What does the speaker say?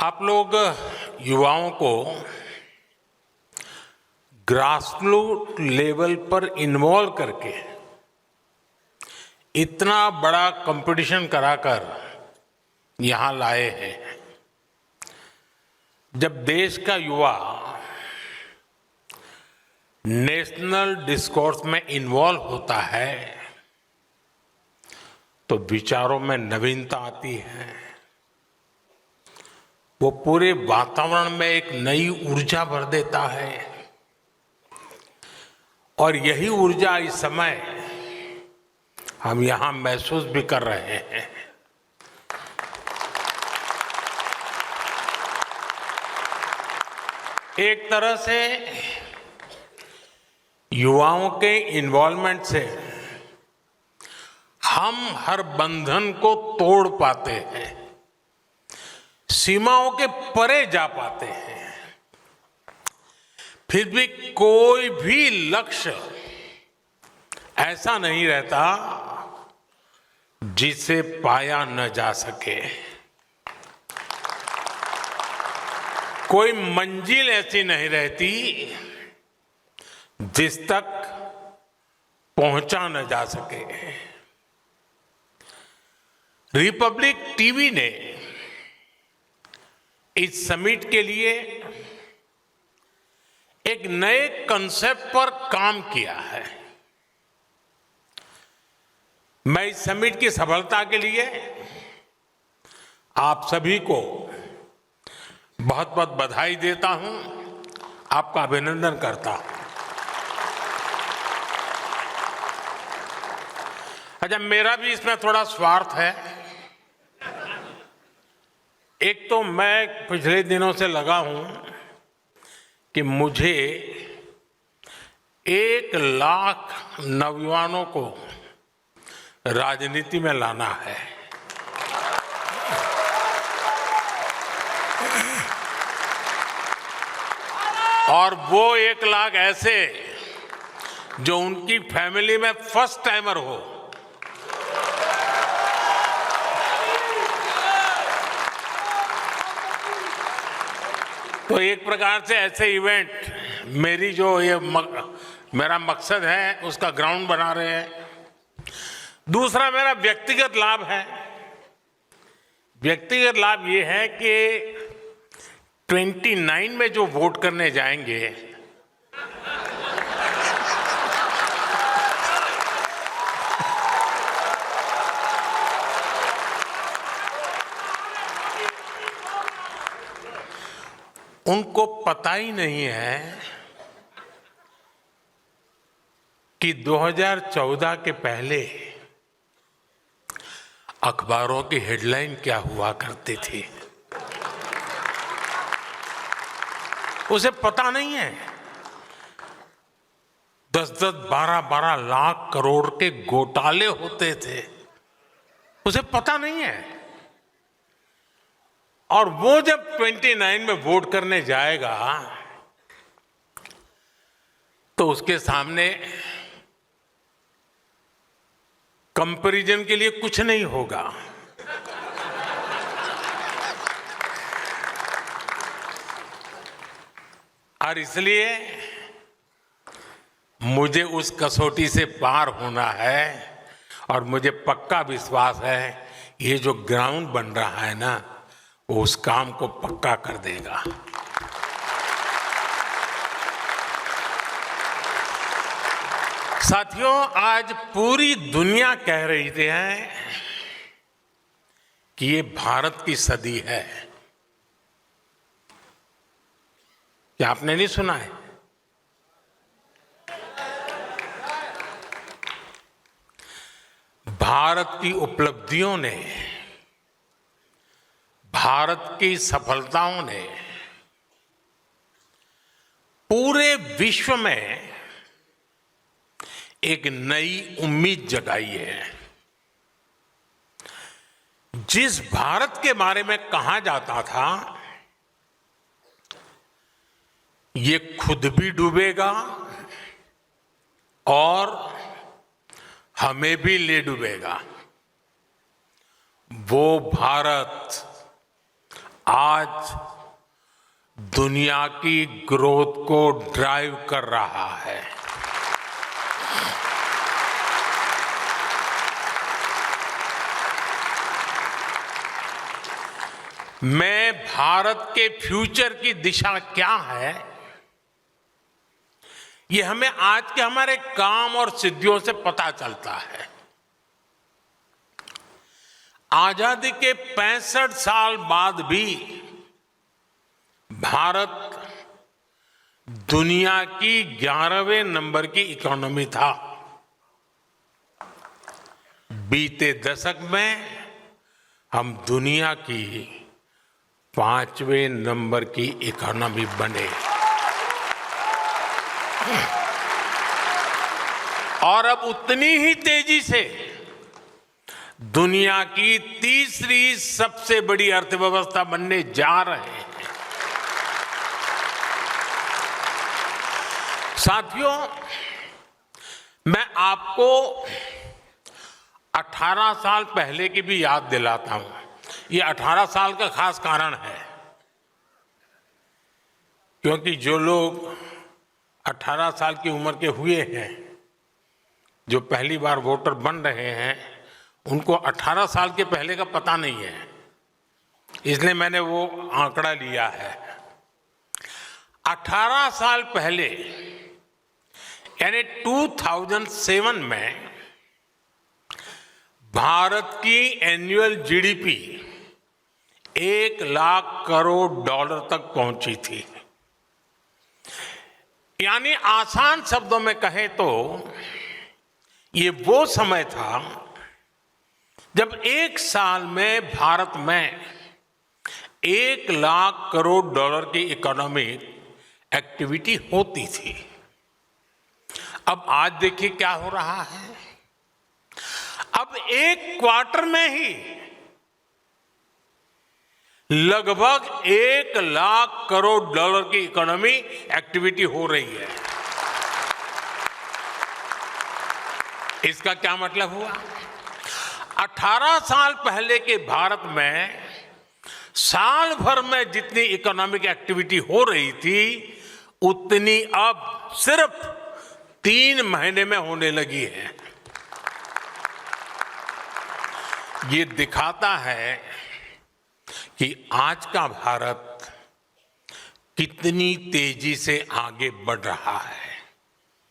आप लोग युवाओं को ग्रासरूट लेवल पर इन्वॉल्व करके इतना बड़ा कंपटीशन कराकर यहां लाए हैं। जब देश का युवा नेशनल डिस्कोर्स में इन्वॉल्व होता है तो विचारों में नवीनता आती है। वो पूरे वातावरण में एक नई ऊर्जा भर देता है और यही ऊर्जा इस समय हम यहां महसूस भी कर रहे हैं। एक तरह से युवाओं के इन्वॉल्वमेंट से हम हर बंधन को तोड़ पाते हैं, सीमाओं के परे जा पाते हैं। फिर भी कोई भी लक्ष्य ऐसा नहीं रहता जिसे पाया न जा सके। कोई मंजिल ऐसी नहीं रहती जिस तक पहुंचा न जा सके। रिपब्लिक टीवी ने इस समिट के लिए एक नए कंसेप्ट पर काम किया है। मैं इस समिट की सफलता के लिए आप सभी को बहुत बहुत बधाई देता हूं, आपका अभिनंदन करता हूं। अच्छा, मेरा भी इसमें थोड़ा स्वार्थ है। एक तो मैं पिछले दिनों से लगा हूं कि मुझे 1 लाख नौजवानों को राजनीति में लाना है। और वो 1 लाख ऐसे जो उनकी फैमिली में फर्स्ट टाइमर हो। तो एक प्रकार से ऐसे इवेंट मेरी जो मेरा मकसद है उसका ग्राउंड बना रहे हैं। दूसरा मेरा व्यक्तिगत लाभ है। व्यक्तिगत लाभ ये है कि 29 में जो वोट करने जाएंगे उनको पता ही नहीं है कि 2014 के पहले अखबारों की हेडलाइन क्या हुआ करती थी। उसे पता नहीं है 10-10, 12-12 लाख करोड़ के घोटाले होते थे। उसे पता नहीं है। और वो जब 29 में वोट करने जाएगा तो उसके सामने कंपैरिजन के लिए कुछ नहीं होगा। और इसलिए मुझे उस कसौटी से पार होना है और मुझे पक्का विश्वास है ये जो ग्राउंड बन रहा है ना, वो उस काम को पक्का कर देगा। साथियों, आज पूरी दुनिया कह रही थी कि ये भारत की सदी है। क्या आपने नहीं सुना है? भारत की उपलब्धियों ने, भारत की सफलताओं ने पूरे विश्व में एक नई उम्मीद जगाई है। जिस भारत के बारे में कहा जाता था ये खुद भी डूबेगा और हमें भी ले डूबेगा, वो भारत आज दुनिया की ग्रोथ को ड्राइव कर रहा है। मैं भारत के फ्यूचर की दिशा क्या है, ये हमें आज के हमारे काम और सिद्धियों से पता चलता है। आजादी के 65 साल बाद भी भारत दुनिया की 11वें नंबर की इकोनॉमी था। बीते दशक में हम दुनिया की 5वें नंबर की इकोनॉमी बने और अब उतनी ही तेजी से दुनिया की तीसरी सबसे बड़ी अर्थव्यवस्था बनने जा रहे हैं। साथियों, मैं आपको 18 साल पहले की भी याद दिलाता हूं। ये 18 साल का खास कारण है, क्योंकि जो लोग 18 साल की उम्र के हुए हैं, जो पहली बार वोटर बन रहे हैं, उनको 18 साल के पहले का पता नहीं है, इसलिए मैंने वो आंकड़ा लिया है। 18 साल पहले यानी 2007 में भारत की annual GDP 1 lakh crore dollar तक पहुंची थी। यानी आसान शब्दों में कहें तो ये वो समय था जब एक साल में भारत में 1 लाख करोड़ डॉलर की इकोनॉमिक एक्टिविटी होती थी। अब आज देखिए क्या हो रहा है। अब एक क्वार्टर में ही लगभग 1 लाख करोड़ डॉलर की इकोनॉमी एक्टिविटी हो रही है। इसका क्या मतलब हुआ? 18 साल पहले के भारत में साल भर में जितनी इकोनॉमिक एक्टिविटी हो रही थी, उतनी अब सिर्फ 3 महीने में होने लगी है। ये दिखाता है कि आज का भारत कितनी तेजी से आगे बढ़ रहा है।